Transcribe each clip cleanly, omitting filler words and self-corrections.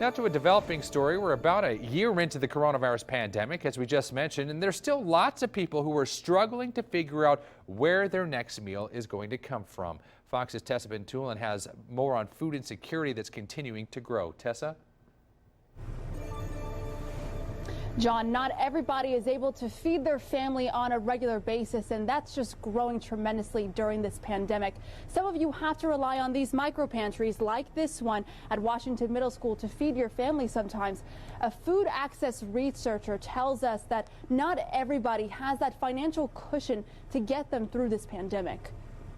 Now to a developing story. We're about a year into the coronavirus pandemic, as we just mentioned, and there's still lots of people who are struggling to figure out where their next meal is going to come from. Fox's Tessa Bentulan has more on food insecurity that's continuing to grow. Tessa? John, not everybody is able to feed their family on a regular basis, and that's just growing tremendously during this pandemic. Some of you have to rely on these micropantries like this one at Washington Middle School to feed your family sometimes. A food access researcher tells us that not everybody has that financial cushion to get them through this pandemic.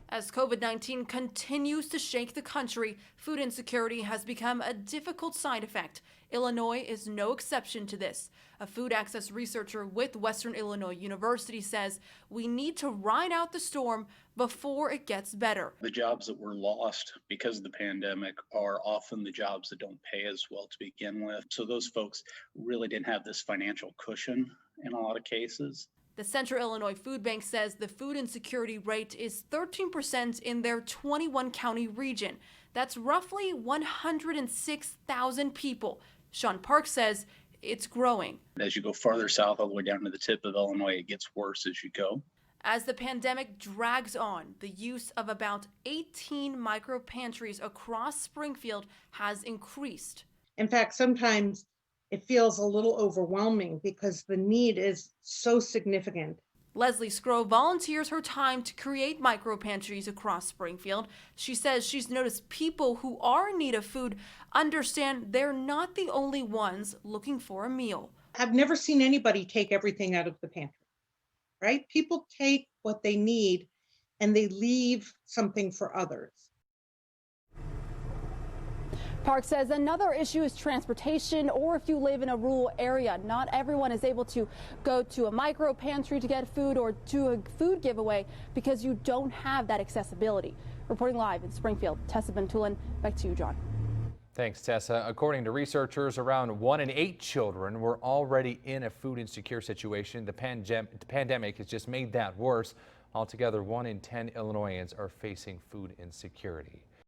As COVID-19 continues to shake the country, food insecurity has become a difficult side effect. Illinois is no exception to this. A food access researcher with Western Illinois University says we need to ride out the storm before it gets better. The jobs that were lost because of the pandemic are often the jobs that don't pay as well to begin with. So those folks really didn't have this financial cushion in a lot of cases. The Central Illinois Food Bank says the food insecurity rate is 13% in their 21-county region. That's roughly 106,000 people. Sean Park says it's growing. As you go farther south, all the way down to the tip of Illinois, it gets worse as you go. As the pandemic drags on, the use of about 18 micropantries across Springfield has increased. In fact, sometimes it feels a little overwhelming because the need is so significant. Leslie Scrow volunteers her time to create micropantries across Springfield. She says she's noticed people who are in need of food understand they're not the only ones looking for a meal. I've never seen anybody take everything out of the pantry, right? People take what they need and they leave something for others. Park says another issue is transportation, or if you live in a rural area. Not everyone is able to go to a micro pantry to get food or to a food giveaway because you don't have that accessibility. Reporting live in Springfield, Tessa Bentulan. Back to you, John. Thanks, Tessa. According to researchers, around 1 in 8 children were already in a food insecure situation. The pandemic has just made that worse. Altogether, 1 in 10 Illinoisans are facing food insecurity.